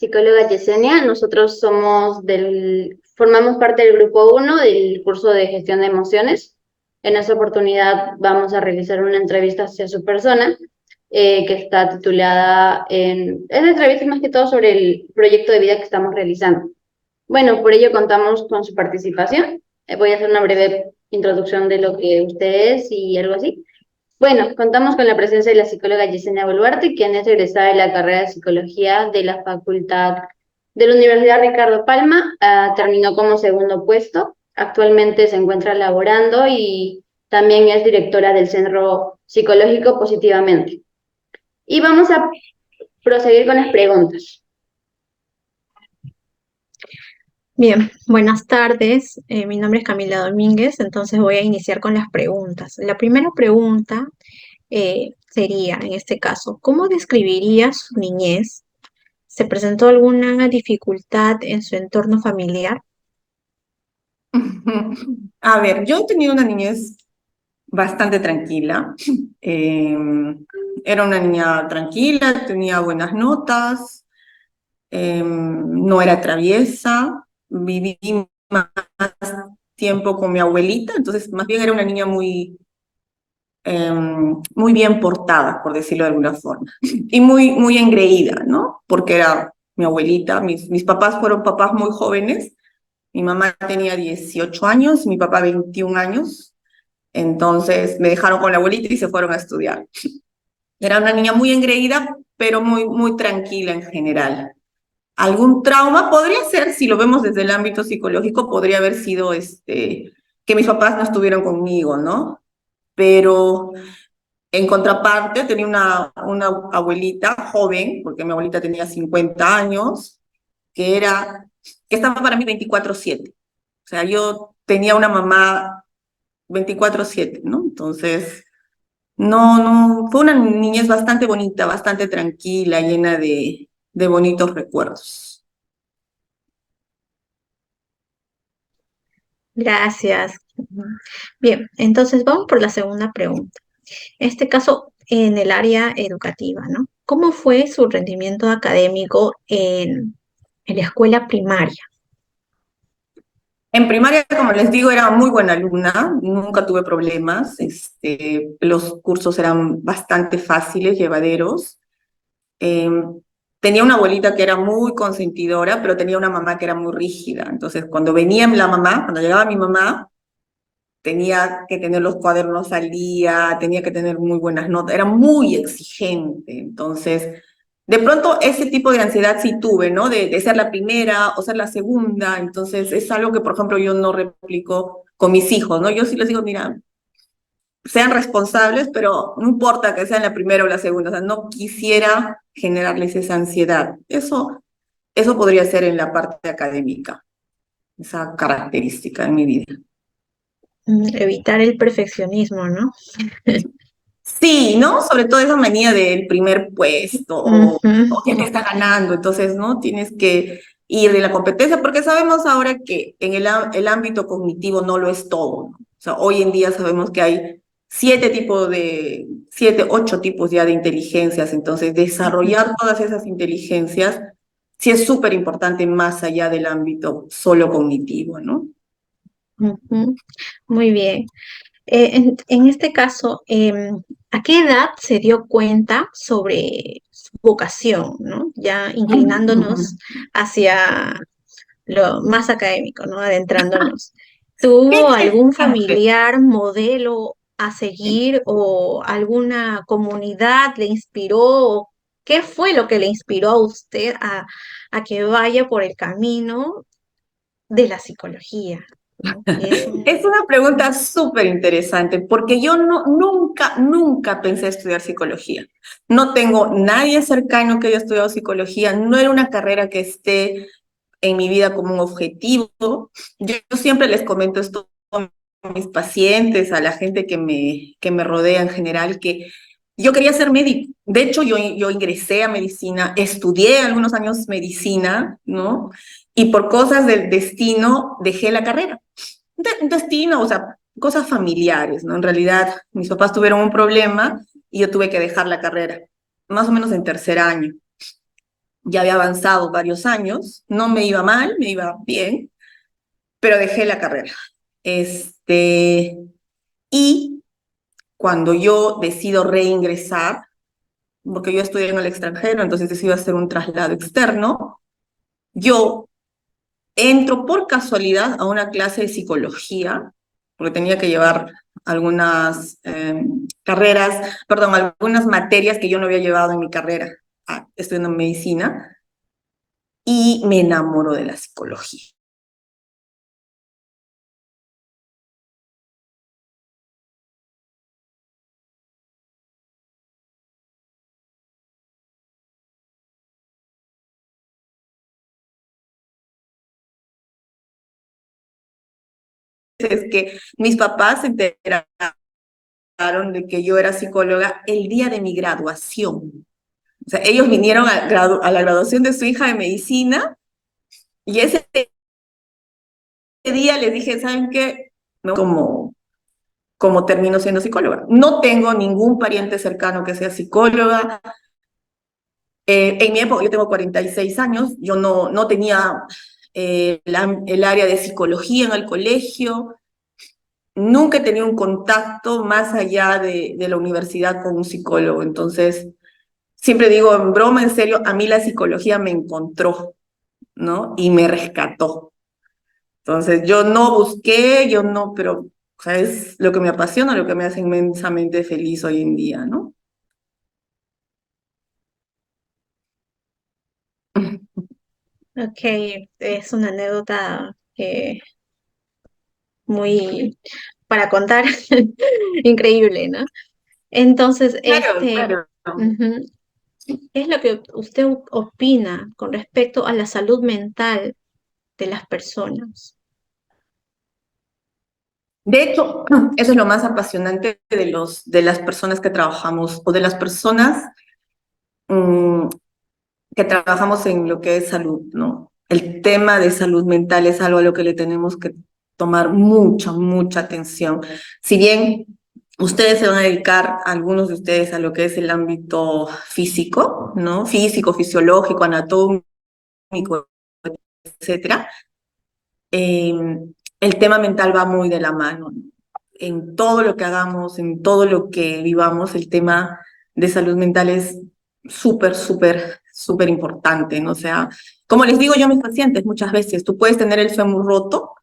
psicóloga Yesenia. Nosotros formamos parte del grupo uno del curso de gestión de emociones. En esta oportunidad vamos a realizar una entrevista hacia su persona, que está titulada es una entrevista más que todo sobre el proyecto de vida que estamos realizando. Bueno, por ello contamos con su participación. Voy a hacer una breve introducción de lo que usted es y algo así. Bueno, contamos con la presencia de la psicóloga Yesenia Boluarte, quien es egresada de la carrera de Psicología de la Facultad de la Universidad Ricardo Palma. Terminó como segundo puesto. Actualmente se encuentra laborando y también es directora del Centro Psicológico Positivamente. Y vamos a proseguir con las preguntas. Bien, buenas tardes. Mi nombre es Camila Domínguez, entonces voy a iniciar con las preguntas. La primera pregunta sería, en este caso, ¿cómo describiría su niñez? ¿Se presentó alguna dificultad en su entorno familiar? A ver, yo he tenido una niñez bastante tranquila. Eh, Era una niña tranquila, tenía buenas notas, no era traviesa, viví más tiempo con mi abuelita, entonces más bien era una niña muy bien portada, por decirlo de alguna forma, y muy engreída, ¿no? Porque era mi abuelita, mis papás fueron papás muy jóvenes. Mi mamá tenía 18 años, mi papá 21 años, entonces me dejaron con la abuelita y se fueron a estudiar. Era una niña muy engreída, pero muy tranquila en general. Algún trauma podría ser, si lo vemos desde el ámbito psicológico, podría haber sido que mis papás no estuvieron conmigo, ¿no? Pero en contraparte tenía una abuelita joven, porque mi abuelita tenía 50 años, que estaba para mí 24/7. O sea, yo tenía una mamá 24/7, ¿no? Entonces, no, fue una niñez bastante bonita, bastante tranquila, llena de bonitos recuerdos. Gracias. Bien, entonces vamos por la segunda pregunta. En este caso, en el área educativa, ¿no? ¿Cómo fue su rendimiento académico en la escuela primaria? En primaria, como les digo, era muy buena alumna, nunca tuve problemas, los cursos eran bastante fáciles, llevaderos. Eh, Tenía una abuelita que era muy consentidora, pero tenía una mamá que era muy rígida. Entonces, cuando llegaba mi mamá, tenía que tener los cuadernos al día, tenía que tener muy buenas notas, era muy exigente. Entonces, de pronto ese tipo de ansiedad sí tuve, ¿no? De ser la primera o ser la segunda. Entonces, es algo que, por ejemplo, yo no replico con mis hijos, ¿no? Yo sí les digo, mira, sean responsables, pero no importa que sean la primera o la segunda, o sea, no quisiera generarles esa ansiedad. Eso podría ser en la parte académica, esa característica en mi vida. Evitar el perfeccionismo, ¿no? Sí, ¿no? Sobre todo esa manía del primer puesto Ujú. o quién está ganando, entonces, ¿no? Tienes que ir de la competencia porque sabemos ahora que en el ámbito cognitivo no lo es todo, ¿no? O sea, hoy en día sabemos que hay 8 tipos ya de inteligencias, entonces desarrollar todas esas inteligencias sí es súper importante más allá del ámbito solo cognitivo, ¿no? Ujú. Muy bien. En este caso, ¿a qué edad se dio cuenta sobre su vocación, ¿no? Ya inclinándonos hacia lo más académico, ¿no? Adentrándonos. Qué ¿Tuvo algún interesante. familiar modelo a seguir o alguna comunidad le inspiró? ¿O qué fue lo que le inspiró a usted a que vaya por el camino de la psicología? ¿No? Que es Es una pregunta súper interesante porque yo nunca pensé estudiar psicología. No tengo nadie cercano que haya estudiado psicología, no era una carrera que esté en mi vida como un objetivo. Yo siempre les comento esto a mis pacientes, a la gente que me rodea en general, que yo quería ser médico. De hecho, yo ingresé a medicina, estudié algunos años medicina, ¿no? Y por cosas del destino dejé la carrera. Un destino, o sea, cosas familiares, ¿no? En realidad, mis papás tuvieron un problema y yo tuve que dejar la carrera, más o menos en tercer año. ya había avanzado varios años, no me iba mal, me iba bien, pero dejé la carrera. Y cuando yo decido reingresar, porque yo estudié en el extranjero, entonces decido hacer un traslado externo, yo entro por casualidad a una clase de psicología, porque tenía que llevar algunas algunas materias que yo no había llevado en mi carrera, estudiando medicina, y me enamoro de la psicología. Es que mis papás se enteraron de que yo era psicóloga el día de mi graduación. O sea, ellos vinieron a la graduación de su hija de medicina y ese día les dije, ¿saben qué? Como termino siendo psicóloga. No tengo ningún pariente cercano que sea psicóloga. En mi época, yo tengo 46 años, yo no tenía el área de psicología en el colegio. Nunca he tenido un contacto más allá de la universidad con un psicólogo. Entonces, siempre digo en broma, en serio, a mí la psicología me encontró, ¿no? Y me rescató. Entonces, yo no busqué, pero, o sea, es lo que me apasiona, lo que me hace inmensamente feliz hoy en día, ¿no? Ok, es una anécdota muy para contar, increíble, ¿no? Entonces, Claro, claro. ujú, ¿qué es lo que usted opina con respecto a la salud mental de las personas? De hecho, eso es lo más apasionante de las personas que trabajamos o de las personas mm, que trabajamos en lo que es salud, ¿no? El tema de salud mental es algo a lo que le tenemos que tomar mucha, mucha atención. Si bien ustedes se van a dedicar, algunos de ustedes, a lo que es el ámbito físico, ¿no? Físico, fisiológico, anatómico, etcétera, eh, el tema mental va muy de la mano, ¿no? En todo lo que hagamos, en todo lo que vivamos, el tema de salud mental es súper, súper, súper importante, ¿no? O sea, como les digo yo a mis pacientes muchas veces, tú puedes tener el fémur roto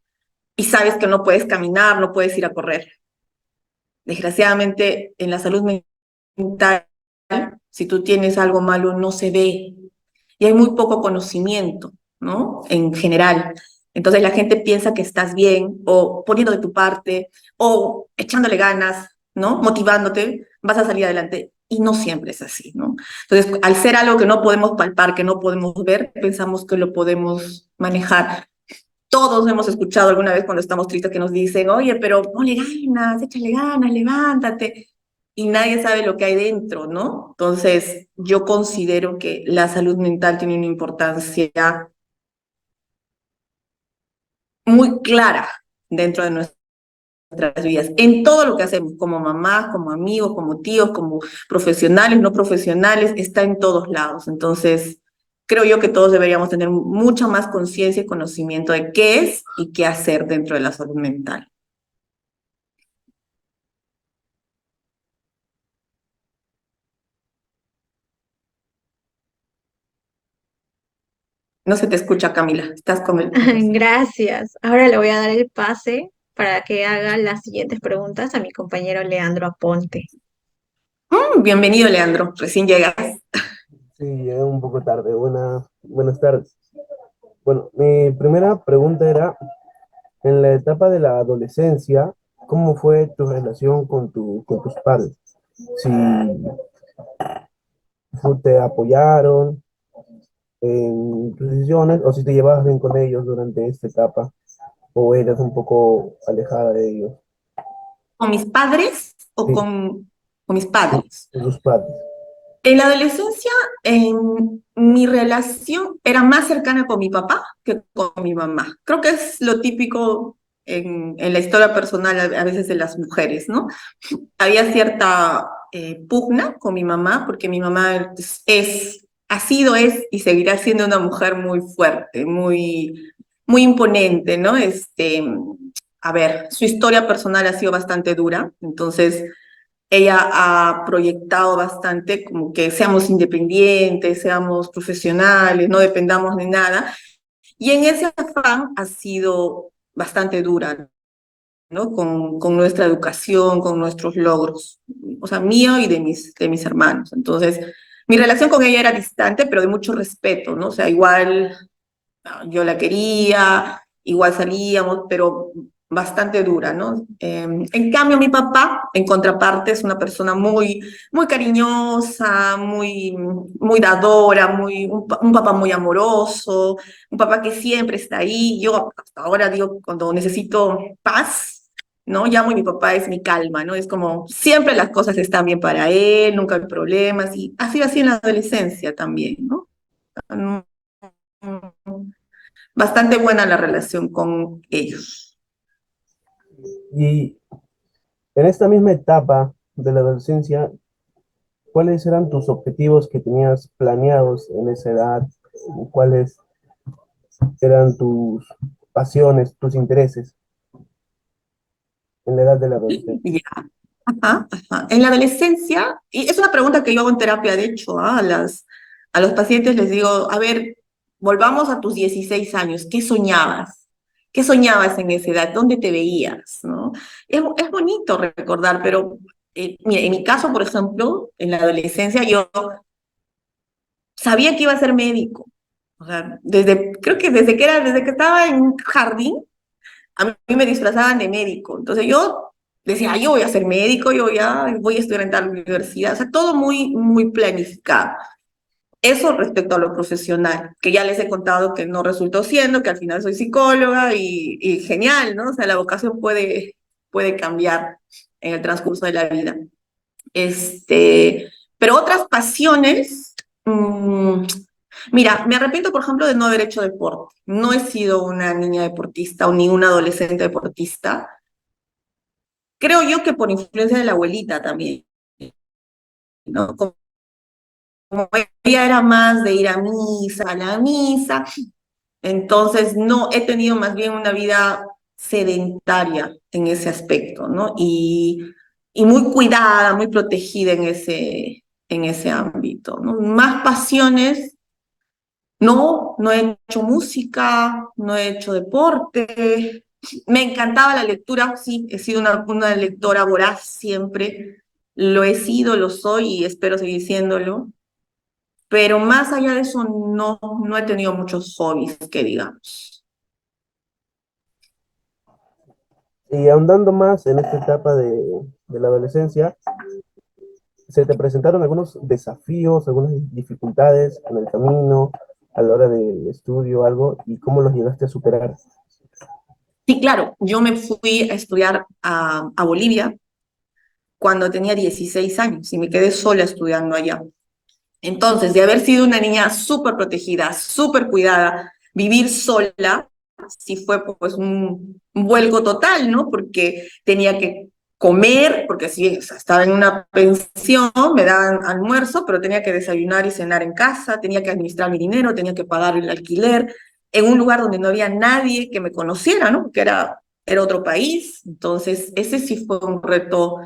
y sabes que no puedes caminar, no puedes ir a correr. Desgraciadamente, en la salud mental, si tú tienes algo malo, no se ve y hay muy poco conocimiento, ¿no? En general. Entonces la gente piensa que estás bien o poniendo de tu parte o echándole ganas, ¿no? Motivándote, vas a salir adelante. Y no siempre es así, ¿no? Entonces, al ser algo que no podemos palpar, que no podemos ver, pensamos que lo podemos manejar. Todos hemos escuchado alguna vez cuando estamos tristes que nos dicen, oye, pero ponle ganas, échale ganas, levántate. Y nadie sabe lo que hay dentro, ¿no? Entonces, yo considero que la salud mental tiene una importancia muy clara dentro de nuestras vidas, en todo lo que hacemos, como mamás, como amigos, como tíos, como profesionales, no profesionales, está en todos lados. Entonces, creo yo que todos deberíamos tener mucha más conciencia y conocimiento de qué es y qué hacer dentro de la salud mental. No se te escucha, Camila, estás con el micrófono. Gracias. Ahora le voy a dar el pase para que haga las siguientes preguntas a mi compañero Leandro Aponte. Bienvenido, Leandro, recién llegas. Sí, llegué un poco tarde. Buenas tardes. Bueno, mi primera pregunta era, en la etapa de la adolescencia, ¿cómo fue tu relación con tus padres? Si te apoyaron en tus decisiones o si te llevabas bien con ellos durante esta etapa o eras un poco alejada de ellos, ¿Con mis padres o sí, con mis con padres? tus padres. En la adolescencia, mi relación era más cercana con mi papá que con mi mamá. Creo que es lo típico en la historia personal a veces de las mujeres, ¿no? Había cierta pugna con mi mamá, porque mi mamá es ha sido, es y seguirá siendo una mujer muy fuerte, muy imponente, ¿no? A ver, su historia personal ha sido bastante dura, entonces ella ha proyectado bastante como que seamos independientes, seamos profesionales, no dependamos de nada, y en ese afán ha sido bastante dura, ¿no? Con nuestra educación, con nuestros logros, o sea, mío y de mis hermanos. Entonces, mi relación con ella era distante, pero de mucho respeto, ¿no? O sea, igual yo la quería, igual salíamos, pero bastante dura, ¿no? En cambio, mi papá, en contraparte, es una persona muy cariñosa, muy dadora, un papá muy amoroso, un papá que siempre está ahí. Yo hasta ahora digo, cuando necesito paz, ¿no? Llamo y mi papá es mi calma, ¿no? Es como siempre las cosas están bien para él, nunca hay problemas, y así así en la adolescencia también, ¿no? Bastante buena la relación con ellos. Y en esta misma etapa de la adolescencia, ¿cuáles eran tus objetivos que tenías planeados en esa edad? ¿Cuáles eran tus pasiones, tus intereses en la edad de la adolescencia? Ya. Ajá, ajá. En la adolescencia, y es una pregunta que yo hago en terapia, de hecho, a los pacientes les digo, a ver, volvamos a tus 16 años, ¿qué soñabas? ¿Qué soñabas en esa edad? ¿Dónde te veías? ¿No? Es bonito recordar, pero mira, en mi caso, por ejemplo, en la adolescencia yo sabía que iba a ser médico. O sea, creo que desde que estaba en jardín, a mí me disfrazaban de médico. Entonces yo decía, "Ay, yo voy a ser médico, voy a estudiar en tal universidad". O sea, todo muy planificado. Eso respecto a lo profesional, que ya les he contado que no resultó siendo, que al final soy psicóloga y genial, ¿no? O sea, la vocación puede cambiar en el transcurso de la vida. Pero otras pasiones, mira, me arrepiento, por ejemplo, de no haber hecho deporte. No he sido una niña deportista o ni una adolescente deportista. Creo yo que por influencia de la abuelita también, ¿no? Como ella era más de ir a la misa, entonces no he tenido más bien una vida sedentaria en ese aspecto, ¿no? Y muy cuidada, muy protegida en ese ámbito, ¿no? Más pasiones. No he hecho música, no he hecho deporte. Me encantaba la lectura, sí, he sido una lectora voraz siempre. Lo he sido, lo soy y espero seguir siéndolo. Pero más allá de eso, no he tenido muchos hobbies, que digamos. Y ahondando más en esta etapa de la adolescencia, ¿se te presentaron algunos desafíos, algunas dificultades en el camino, a la hora del estudio, algo, y cómo los llegaste a superar? Sí, claro, yo me fui a estudiar a Bolivia cuando tenía 16 años y me quedé sola estudiando allá. Entonces, de haber sido una niña súper protegida, súper cuidada, vivir sola, sí fue pues un vuelco total, ¿no? Porque tenía que comer, porque si bien, o sea, estaba en una pensión, me daban almuerzo, pero tenía que desayunar y cenar en casa, tenía que administrar mi dinero, tenía que pagar el alquiler, en un lugar donde no había nadie que me conociera, ¿no? Porque era otro país. Entonces, ese sí fue un reto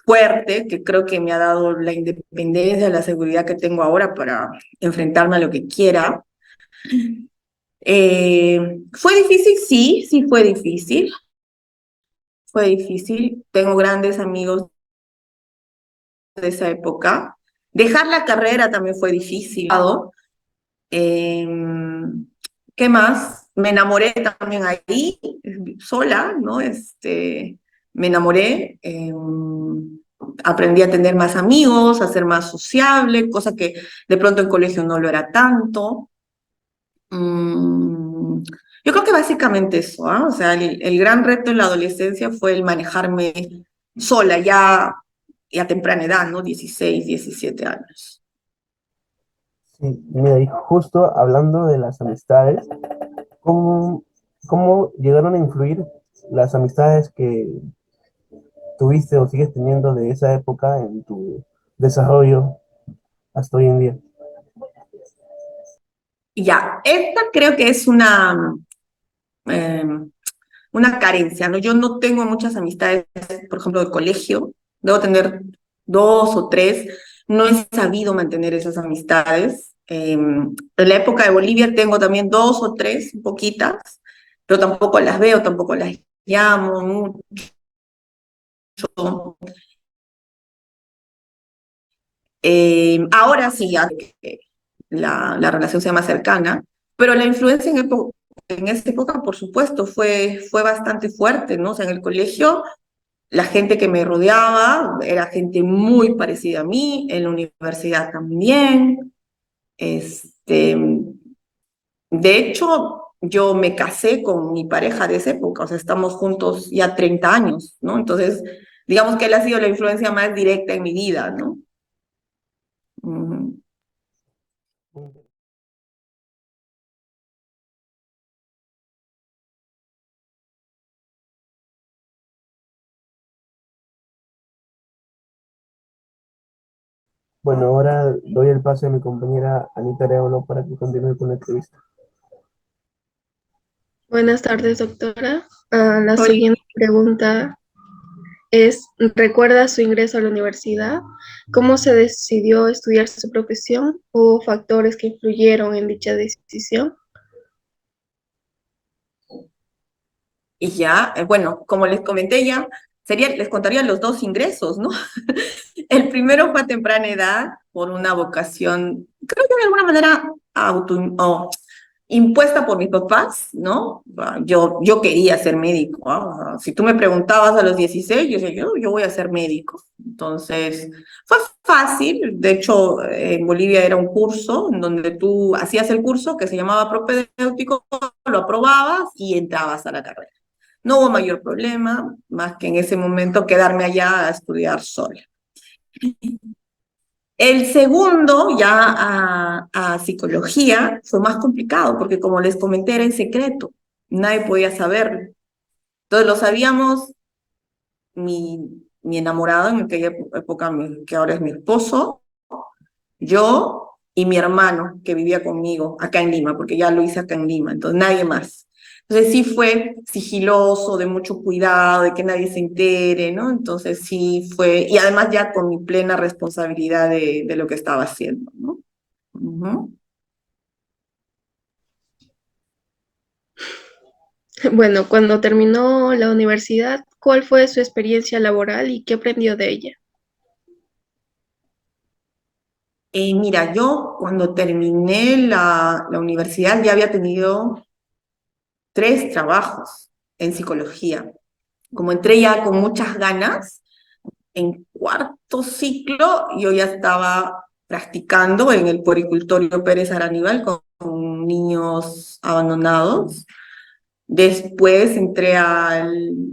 fuerte que creo que me ha dado la independencia, la seguridad que tengo ahora para enfrentarme a lo que quiera. ¿Fue difícil? Sí fue difícil. Fue difícil. Tengo grandes amigos de esa época. Dejar la carrera también fue difícil. Eh, ¿Qué más? Me enamoré también ahí, sola, ¿no? Me enamoré, aprendí a tener más amigos, a ser más sociable, cosa que de pronto en colegio no lo era tanto. Mm, yo creo que básicamente eso, ¿ah? O sea, el gran reto en la adolescencia fue el manejarme sola ya a temprana edad, ¿no? 16, 17 años. Sí, mira, y justo hablando de las amistades, ¿cómo, cómo llegaron a influir las amistades que tuviste o sigues teniendo de esa época en tu desarrollo hasta hoy en día? Ya, esta creo que es eh, una carencia, ¿no? Yo no tengo muchas amistades, por ejemplo, de colegio, debo tener dos o tres, no he sabido mantener esas amistades. En la época de Bolivia tengo también dos o tres, poquitas, pero tampoco las veo, tampoco las llamo mucho. Ahora sí, ya que la relación sea más cercana, pero la influencia en esa época, por supuesto, fue bastante fuerte, ¿no? O sea, en el colegio la gente que me rodeaba era gente muy parecida a mí, en la universidad también. Este, de hecho, yo me casé con mi pareja de esa época, o sea, estamos juntos ya 30 años, ¿no? Entonces, digamos que él ha sido la influencia más directa en mi vida, ¿no? Ujú. Bueno, ahora doy el pase a mi compañera Anita Arevalo para que continúe con la entrevista. Buenas tardes, doctora. La Hola. siguiente pregunta es, ¿recuerda su ingreso a la universidad? ¿Cómo se decidió estudiar su profesión? ¿Hubo factores que influyeron en dicha decisión? Y ya, bueno, como les comenté ya, les contaría los dos ingresos, ¿no? El primero fue a temprana edad por una vocación, creo que de alguna manera o impuesta por mis papás, ¿no? Yo quería ser médico, ¿ah? O sea, si tú me preguntabas a los 16, yo decía, yo voy a ser médico. Entonces, fue fácil. De hecho, en Bolivia era un curso en donde tú hacías el curso que se llamaba propedéutico, lo aprobabas y entrabas a la carrera. No hubo mayor problema, más que en ese momento quedarme allá a estudiar sola. El segundo, ya a psicología, fue más complicado, porque como les comenté, era en secreto, nadie podía saberlo. Entonces lo sabíamos mi enamorado en aquella época, que ahora es mi esposo, yo y mi hermano que vivía conmigo acá en Lima, porque ya lo hice acá en Lima, entonces nadie más. Entonces sí fue sigiloso, de mucho cuidado, de que nadie se entere, ¿no? Entonces sí fue, y además ya con mi plena responsabilidad de lo que estaba haciendo, ¿no? Ujú. Bueno, cuando terminó la universidad, ¿cuál fue su experiencia laboral y qué aprendió de ella? Mira, yo cuando terminé la universidad ya había tenido 3 trabajos en psicología. Como entré ya con muchas ganas, en cuarto ciclo yo ya estaba practicando en el Puericultorio Pérez Araníbal con niños abandonados. Después entré al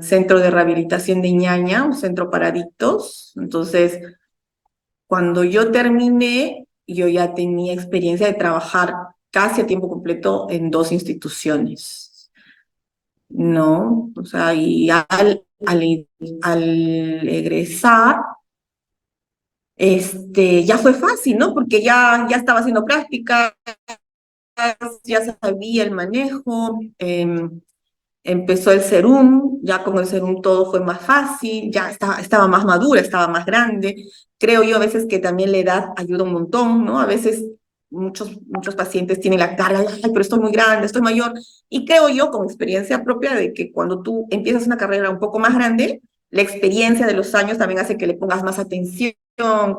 Centro de Rehabilitación de Ñaña, un centro para adictos. Entonces, cuando yo terminé, yo ya tenía experiencia de trabajar casi a tiempo completo en 2 instituciones, ¿no? O sea, y al egresar, ya fue fácil, ¿no? Porque ya estaba haciendo prácticas, ya sabía el manejo, empezó el Serum, ya con el Serum todo fue más fácil, ya estaba más madura, estaba más grande. Creo yo a veces que también la edad ayuda un montón, ¿no? A veces muchos pacientes tienen la carga, ay, pero estoy muy grande, estoy mayor. Y creo yo, con experiencia propia, de que cuando tú empiezas una carrera un poco más grande, la experiencia de los años también hace que le pongas más atención,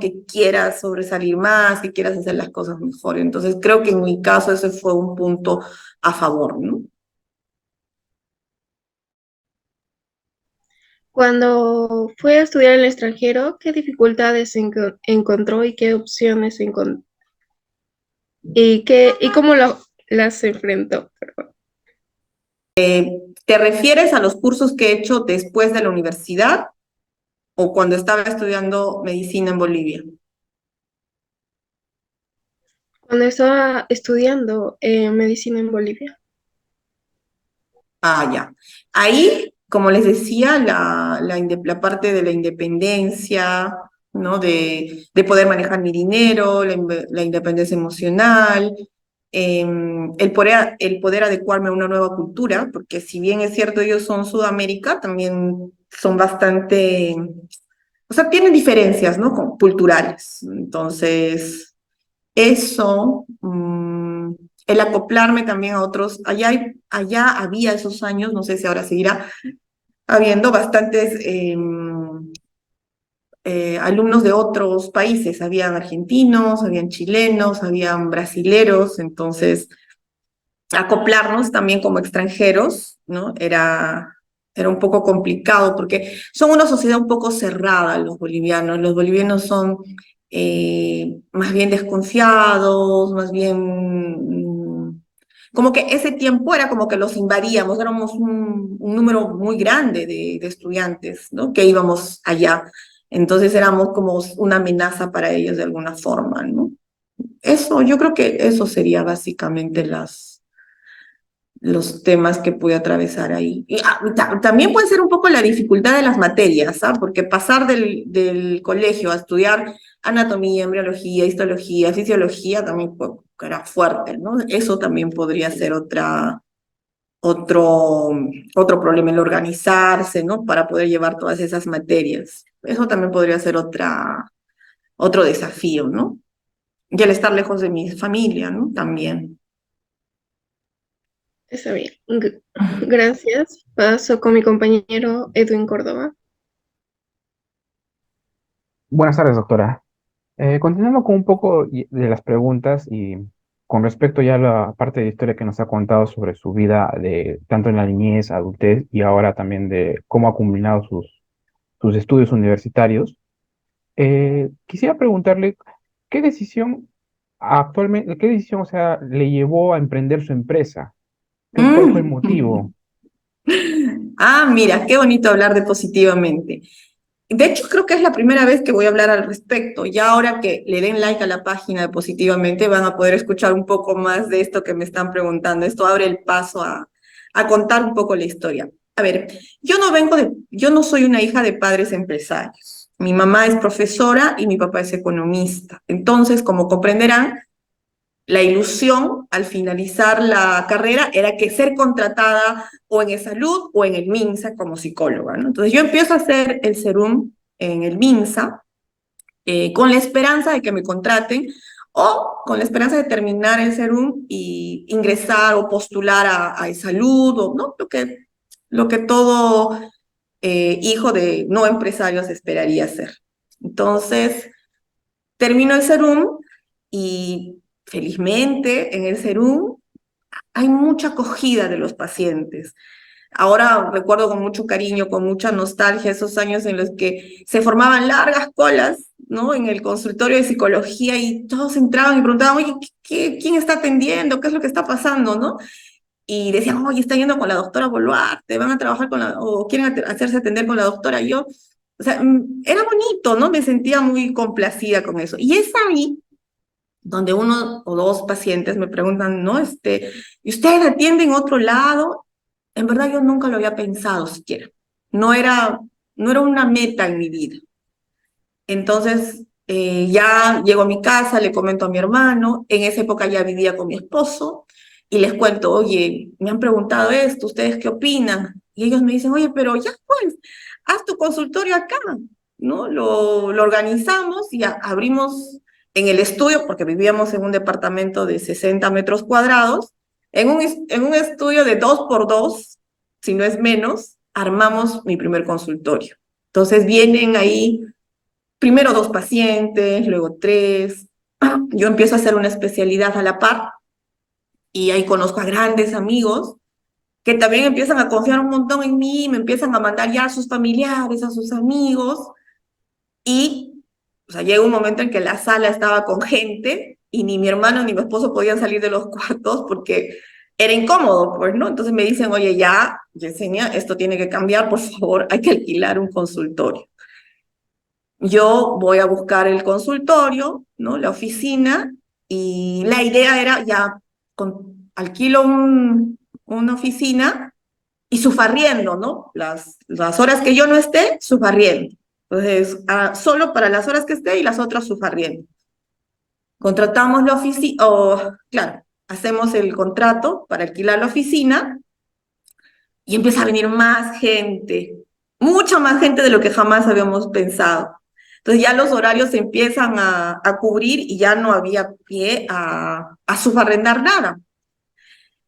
que quieras sobresalir más, que quieras hacer las cosas mejor. Entonces creo que en mi caso ese fue un punto a favor, ¿no? Cuando fue a estudiar en el extranjero, ¿qué dificultades encontró y qué opciones encontró? ¿Y cómo las enfrentó? Perdón. ¿Te refieres a los cursos que he hecho después de la universidad o cuando estaba estudiando medicina en Bolivia? Cuando estaba estudiando medicina en Bolivia. Ah, ya. Ahí, como les decía, la parte de la independencia, ¿no? De poder manejar mi dinero, la independencia emocional, el poder adecuarme a una nueva cultura, porque si bien es cierto ellos son Sudamérica, también son bastante, o sea, tienen diferencias, ¿no? Culturales. Entonces, eso, el acoplarme también a otros, allá había esos años, no sé si ahora seguirá, habiendo bastantes alumnos de otros países, habían argentinos, habían chilenos, habían brasileros, entonces acoplarnos también como extranjeros, ¿no? Era un poco complicado porque son una sociedad un poco cerrada los bolivianos son más bien desconfiados, más bien como que ese tiempo era como que los invadíamos, éramos un número muy grande de estudiantes, ¿no? Que íbamos allá. Entonces éramos como una amenaza para ellos de alguna forma, ¿no? Eso, yo creo que eso sería básicamente los temas que pude atravesar ahí. Y también puede ser un poco la dificultad de las materias, ¿sabes? Porque pasar del colegio a estudiar anatomía, embriología, histología, fisiología, también era fuerte, ¿no? Eso también podría ser otro, otro problema, el organizarse, ¿no? Para poder llevar todas esas materias. Eso también podría ser otro desafío, ¿no? Y el estar lejos de mi familia, ¿no? También. Está bien. Gracias. Paso con mi compañero Edwin Córdoba. Buenas tardes, doctora. Continuando con un poco de las preguntas y con respecto ya a la parte de historia que nos ha contado sobre su vida de tanto en la niñez, adultez y ahora también de cómo ha culminado sus estudios universitarios, quisiera preguntarle qué decisión actualmente, qué decisión, o sea, le llevó a emprender su empresa. ¿Cuál fue el Mm. motivo? Ah, mira, qué bonito hablar de positivamente. De hecho, creo que es la primera vez que voy a hablar al respecto. Ya ahora que le den like a la página de Positivamente, van a poder escuchar un poco más de esto que me están preguntando. Esto abre el paso a contar un poco la historia. A ver, yo no soy una hija de padres empresarios. Mi mamá es profesora y mi papá es economista. Entonces, como comprenderán, la ilusión al finalizar la carrera era que ser contratada o en salud o en el MINSA como psicóloga, ¿no? Entonces yo empiezo a hacer el serum en el MINSA con la esperanza de que me contraten o con la esperanza de terminar el serum y ingresar o postular a salud o ¿no? Lo que todo hijo de no empresarios esperaría hacer. Entonces, termino el serum y felizmente en el serum hay mucha acogida de los pacientes. Ahora recuerdo con mucho cariño, con mucha nostalgia esos años en los que se formaban largas colas, ¿no? En el consultorio de psicología y todos entraban y preguntaban, oye, ¿quién está atendiendo? ¿Qué es lo que está pasando, no? Y decían, oye, está yendo con la doctora Boluarte, van a trabajar o quieren hacerse atender con la doctora. Yo, o sea, era bonito, ¿no? Me sentía muy complacida con eso. Y es ahí donde uno o dos pacientes me preguntan, ¿no? ¿Y usted atiende en otro lado? En verdad yo nunca lo había pensado siquiera. No era, no era una meta en mi vida. Entonces ya llego a mi casa, le comento a mi hermano, en esa época ya vivía con mi esposo, y les cuento, oye, me han preguntado esto, ¿ustedes qué opinan? Y ellos me dicen, oye, pero ya pues, haz tu consultorio acá, ¿no? Lo organizamos y abrimos en el estudio, porque vivíamos en un departamento de 60 metros cuadrados, en un estudio de 2 por 2, si no es menos, armamos mi primer consultorio. Entonces vienen ahí primero 2 pacientes, luego 3. Yo empiezo a hacer una especialidad a la par y ahí conozco a grandes amigos que también empiezan a confiar un montón en mí, me empiezan a mandar ya a sus familiares, a sus amigos y o sea, llega un momento en que la sala estaba con gente y ni mi hermano ni mi esposo podían salir de los cuartos porque era incómodo, pues, ¿no? Entonces me dicen, oye, ya, Yesenia, esto tiene que cambiar, por favor, hay que alquilar un consultorio. Yo voy a buscar el consultorio, ¿no? La oficina, y la idea era ya, alquilo una oficina y subarriendo, ¿no? Las horas que yo no esté, subarriendo. Entonces, solo para las horas que esté y las otras sus arriendo. Contratamos la oficina, o claro, hacemos el contrato para alquilar la oficina y empieza a venir más gente, mucha más gente de lo que jamás habíamos pensado. Entonces ya los horarios se empiezan a cubrir y ya no había pie a subarrendar nada.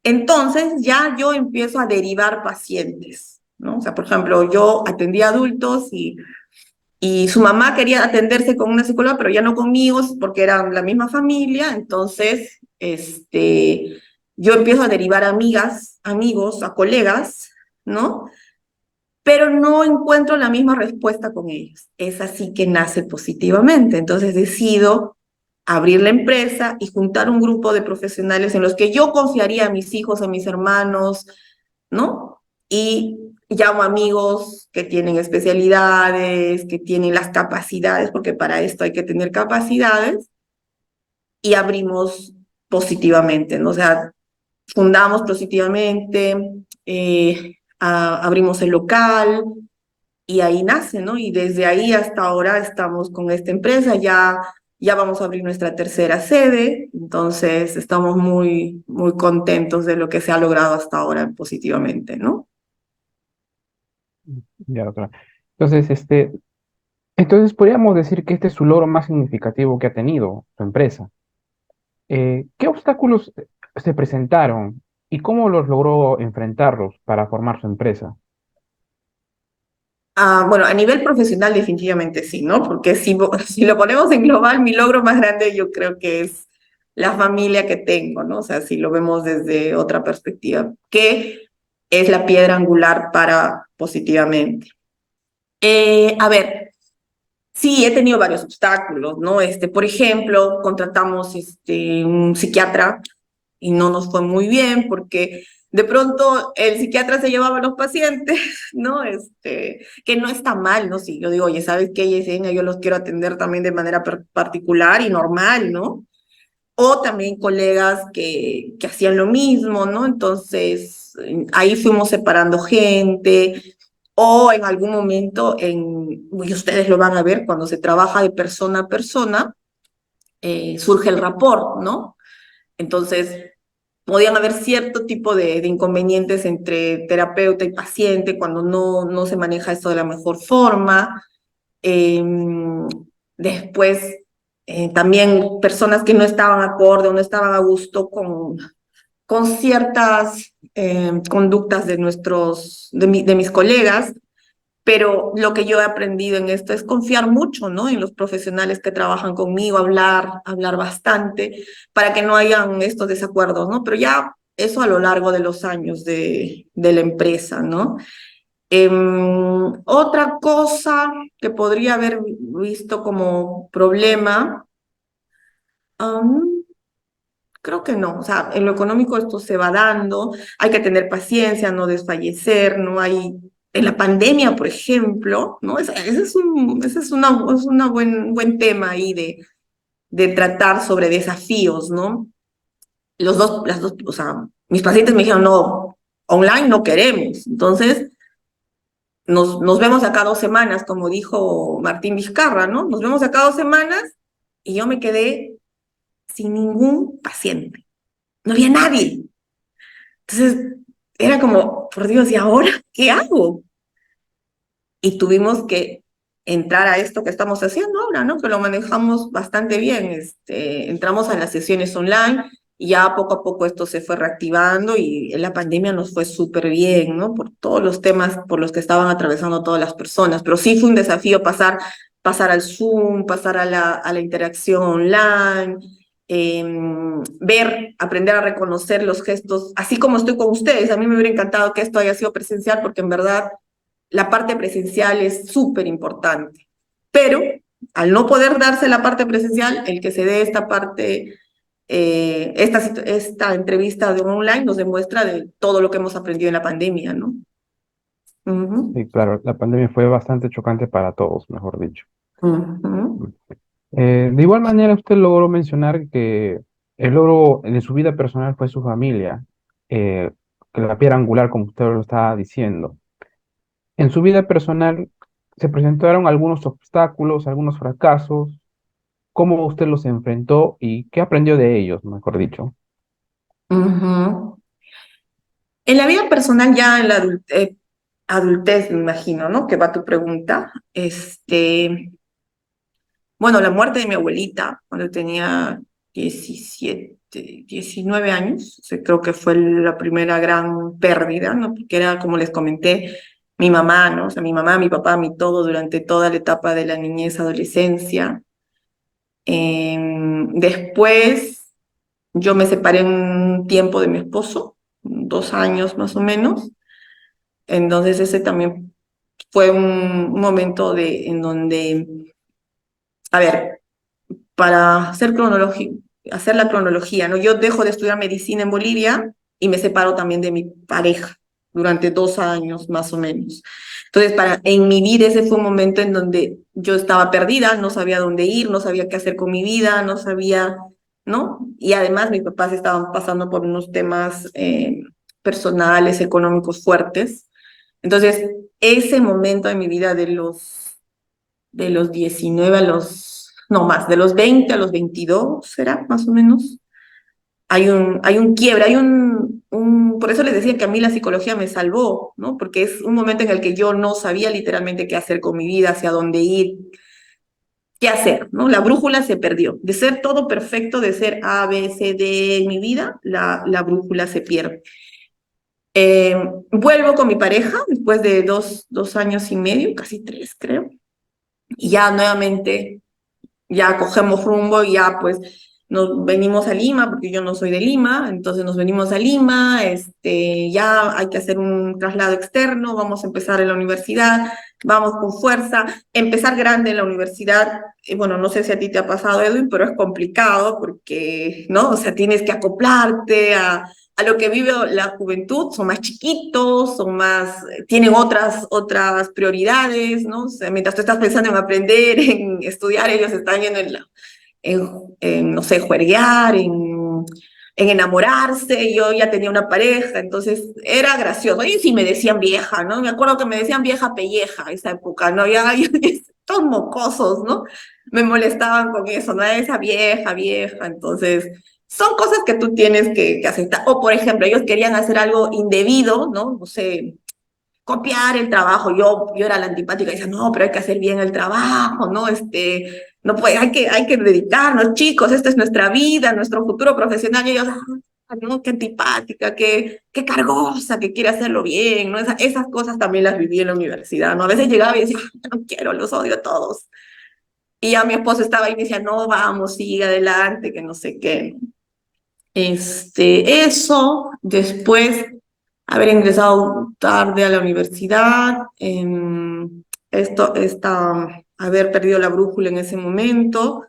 Entonces ya yo empiezo a derivar pacientes, ¿no? O sea, por ejemplo, yo atendía adultos y su mamá quería atenderse con una psicóloga, pero ya no conmigo porque eran la misma familia. Entonces, yo empiezo a derivar amigas, amigos, a colegas, ¿no? Pero no encuentro la misma respuesta con ellos. Es así que nace positivamente. Entonces decido abrir la empresa y juntar un grupo de profesionales en los que yo confiaría a mis hijos, a mis hermanos, ¿no? Y llamo amigos que tienen especialidades, que tienen las capacidades, porque para esto hay que tener capacidades, y abrimos positivamente, ¿no? O sea, fundamos positivamente, abrimos el local, y ahí nace, ¿no? Y desde ahí hasta ahora estamos con esta empresa, ya vamos a abrir nuestra tercera sede, entonces estamos muy, muy contentos de lo que se ha logrado hasta ahora positivamente, ¿no? Ya, doctora. Entonces, entonces podríamos decir que este es su logro más significativo que ha tenido su empresa. ¿Qué obstáculos se presentaron y cómo los logró enfrentarlos para formar su empresa? Bueno, a nivel profesional definitivamente sí, ¿no? Porque si lo ponemos en global, mi logro más grande yo creo que es la familia que tengo, ¿no? O sea, si lo vemos desde otra perspectiva, que es la piedra angular para positivamente. A ver, sí, he tenido varios obstáculos, ¿no? Por ejemplo, contratamos un psiquiatra y no nos fue muy bien porque de pronto el psiquiatra se llevaba a los pacientes, ¿no? Que no está mal, ¿no? Si yo digo, oye, ¿sabes qué, Yesenia? Yo los quiero atender también de manera particular y normal, ¿no? O también colegas que hacían lo mismo, ¿no? Entonces, ahí fuimos separando gente, o en algún momento, y ustedes lo van a ver, cuando se trabaja de persona a persona, surge el rapport, ¿no? Entonces, podían haber cierto tipo de inconvenientes entre terapeuta y paciente cuando no se maneja esto de la mejor forma. Después, también personas que no estaban acorde o no estaban a gusto con ciertas conductas de mis colegas, pero lo que yo he aprendido en esto es confiar mucho, ¿no? En los profesionales que trabajan conmigo, hablar bastante, para que no hayan estos desacuerdos, ¿no? Pero ya eso a lo largo de los años de la empresa, ¿no? Otra cosa que podría haber visto como problema, um, creo que no, o sea, en lo económico esto se va dando, hay que tener paciencia, no desfallecer, no hay, en la pandemia, por ejemplo, ¿no? Ese es una buen tema ahí de tratar sobre desafíos, ¿no? Las dos, o sea, mis pacientes me dijeron, no, online no queremos, entonces nos vemos acá 2 semanas, como dijo Martín Vizcarra, ¿no? Nos vemos acá 2 semanas y yo me quedé sin ningún paciente, no había nadie. Entonces, era como, por Dios, ¿y ahora qué hago? Y tuvimos que entrar a esto que estamos haciendo ahora, ¿no? Que lo manejamos bastante bien. Entramos a las sesiones online y ya poco a poco esto se fue reactivando y en la pandemia nos fue súper bien, ¿no? Por todos los temas por los que estaban atravesando todas las personas. Pero sí fue un desafío pasar al Zoom, pasar a la interacción online, aprender a reconocer los gestos, así como estoy con ustedes. A mí me hubiera encantado que esto haya sido presencial porque en verdad la parte presencial es súper importante. Pero al no poder darse la parte presencial, el que se dé esta parte, esta entrevista de online nos demuestra de todo lo que hemos aprendido en la pandemia, ¿no? Sí, claro, la pandemia fue bastante chocante para todos, mejor dicho. Ujú. De igual manera, usted logró mencionar que el logro de su vida personal fue su familia, que la piedra angular, como usted lo estaba diciendo. En su vida personal, se presentaron algunos obstáculos, algunos fracasos. ¿Cómo usted los enfrentó y qué aprendió de ellos, mejor dicho? Ujú. En la vida personal, ya en la adultez, me imagino, ¿no? Que va tu pregunta. Bueno, la muerte de mi abuelita cuando tenía 17, 19 años, o sea, creo que fue la primera gran pérdida, ¿no? Porque era, como les comenté, mi mamá, ¿no? O sea, mi mamá, mi papá, mi todo durante toda la etapa de la niñez, adolescencia. Después, yo me separé un tiempo de mi esposo, 2 años más o menos. Entonces, ese también fue un momento en donde, a ver, para hacer la cronología, ¿no? Yo dejo de estudiar medicina en Bolivia y me separo también de mi pareja durante 2 años más o menos. Entonces, en mi vida ese fue un momento en donde yo estaba perdida, no sabía dónde ir, no sabía qué hacer con mi vida, no sabía, ¿no? Y además mis papás estaban pasando por unos temas personales, económicos fuertes. Entonces, ese momento de mi vida de los 19 no más, de los 20 a los 22, ¿será? Más o menos. Hay un quiebre, por eso les decía que a mí la psicología me salvó, ¿no? Porque es un momento en el que yo no sabía literalmente qué hacer con mi vida, hacia dónde ir, qué hacer, ¿no? La brújula se perdió. De ser todo perfecto, de ser A, B, C, D en mi vida, la brújula se pierde. Eh, Vuelvo con mi pareja después de dos años y medio, casi 3, creo. Y ya nuevamente ya cogemos rumbo y ya pues nos venimos a Lima, porque yo no soy de Lima, entonces nos venimos a Lima, ya hay que hacer un traslado externo, vamos a empezar en la universidad, vamos con fuerza, empezar grande en la universidad, bueno, no sé si a ti te ha pasado, Edwin, pero es complicado porque, ¿no? O sea, tienes que acoplarte a lo que vive la juventud, son más chiquitos, tienen otras prioridades, ¿no? O sea, mientras tú estás pensando en aprender, en estudiar, ellos están yendo no sé, juerguear, en enamorarse. Yo ya tenía una pareja, entonces era gracioso. Y sí me decían vieja, ¿no? Me acuerdo que me decían vieja pelleja esa época, ¿no? Ya, todos mocosos, ¿no? Me molestaban con eso, ¿no? Esa vieja, vieja. Entonces, son cosas que tú tienes que aceptar. O, por ejemplo, ellos querían hacer algo indebido, ¿no? No sé, copiar el trabajo. Yo era la antipática y decía, no, pero hay que hacer bien el trabajo, ¿no? No puede, hay que dedicarnos, chicos, esta es nuestra vida, nuestro futuro profesional. Y ellos, no, qué antipática, qué cargosa, que quiere hacerlo bien, ¿no? Esas cosas también las viví en la universidad, ¿no? A veces llegaba y decía, no quiero, los odio a todos. Y ya mi esposo estaba ahí y me decía, no, vamos, sigue adelante, que no sé qué. Eso, después haber ingresado tarde a la universidad, haber perdido la brújula en ese momento,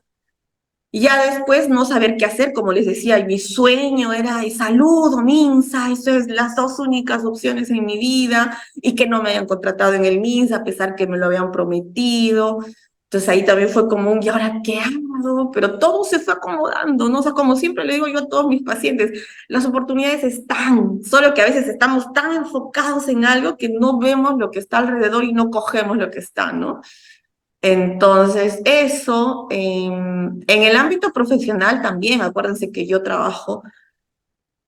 y ya después no saber qué hacer, como les decía, y mi sueño era salud o MINSA, eso es las dos únicas opciones en mi vida, y que no me hayan contratado en el MINSA, a pesar que me lo habían prometido. Entonces ahí también fue como ¿y ahora qué hago? Pero todo se fue acomodando, ¿no? O sea, como siempre le digo yo a todos mis pacientes, las oportunidades están, solo que a veces estamos tan enfocados en algo que no vemos lo que está alrededor y no cogemos lo que está, ¿no? Entonces, eso, en el ámbito profesional también, acuérdense que yo trabajo,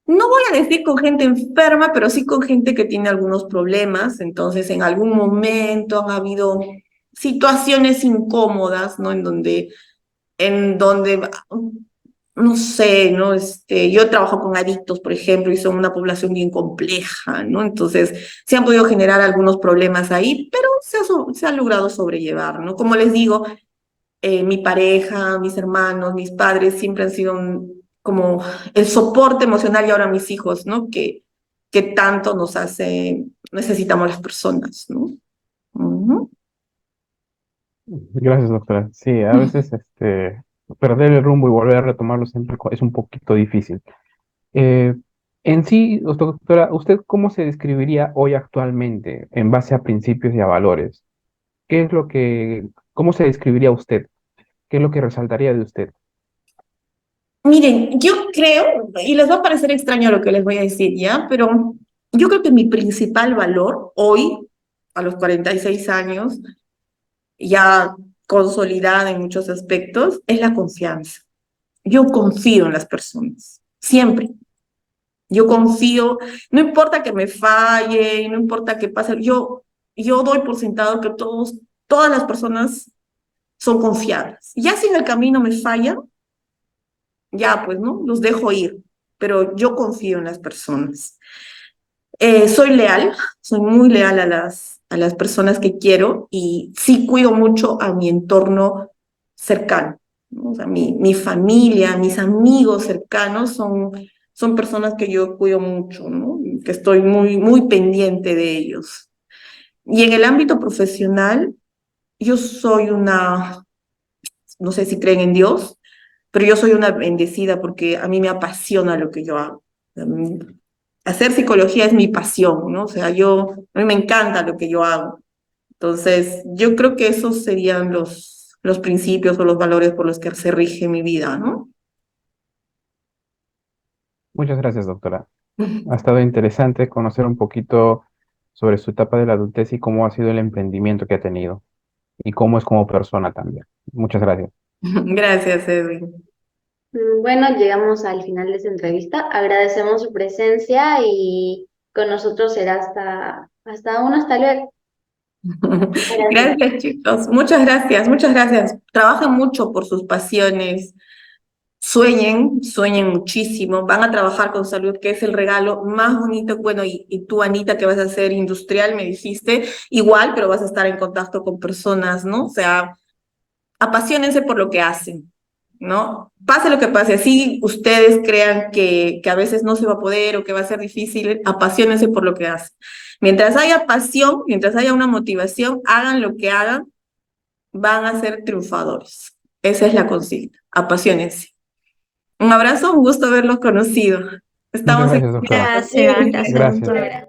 no voy a decir con gente enferma, pero sí con gente que tiene algunos problemas. Entonces, en algún momento han habido situaciones incómodas, ¿no? En donde, no sé, ¿no? Yo trabajo con adictos, por ejemplo, y son una población bien compleja, ¿no? Entonces, se han podido generar algunos problemas ahí, pero se ha logrado sobrellevar, ¿no? Como les digo, mi pareja, mis hermanos, mis padres siempre han sido como el soporte emocional, y ahora mis hijos, ¿no? Que tanto necesitamos las personas, ¿no? Ujú. Gracias, doctora. Sí, a veces perder el rumbo y volver a retomarlo siempre es un poquito difícil. Eh, en sí, doctora, ¿usted cómo se describiría hoy actualmente en base a principios y a valores? ¿Cómo se describiría usted? ¿Qué es lo que resaltaría de usted? Miren, yo creo, y les va a parecer extraño lo que les voy a decir ya, pero yo creo que mi principal valor hoy, a los 46 años, ya consolidada en muchos aspectos, es la confianza. Yo confío en las personas, siempre. Yo confío, no importa que me falle, no importa que pase, yo doy por sentado que todas las personas son confiables. Ya si en el camino me fallan, ya pues, ¿no? Los dejo ir, pero yo confío en las personas. Soy leal, soy muy leal a las personas que quiero y sí cuido mucho a mi entorno cercano, ¿no? O sea, mi familia, mis amigos cercanos son personas que yo cuido mucho, ¿no? Que estoy muy, muy pendiente de ellos. Y en el ámbito profesional, yo soy no sé si creen en Dios, pero yo soy una bendecida porque a mí me apasiona lo que yo hago. Hacer psicología es mi pasión, ¿no? O sea, a mí me encanta lo que yo hago. Entonces, yo creo que esos serían los principios o los valores por los que se rige mi vida, ¿no? Muchas gracias, doctora. Ha estado interesante conocer un poquito sobre su etapa de la adultez y cómo ha sido el emprendimiento que ha tenido y cómo es como persona también. Muchas gracias. Gracias, Edwin. Bueno, llegamos al final de esta entrevista. Agradecemos su presencia y con nosotros será hasta luego. Gracias. Gracias, chicos. Muchas gracias, muchas gracias. Trabajen mucho por sus pasiones. Sueñen muchísimo, van a trabajar con salud, que es el regalo más bonito. Bueno, y tú, Anita, que vas a ser industrial, me dijiste, igual, pero vas a estar en contacto con personas, ¿no? O sea, apasionense por lo que hacen, ¿no? Pase lo que pase, así ustedes crean que a veces no se va a poder o que va a ser difícil, apasionense por lo que hacen. Mientras haya pasión, mientras haya una motivación, hagan lo que hagan, van a ser triunfadores. Esa es la consigna, apasionense. Un abrazo, un gusto haberlos conocido. Muchas Estamos en gracias, doctora. Gracias, gracias, Gracias. doctora.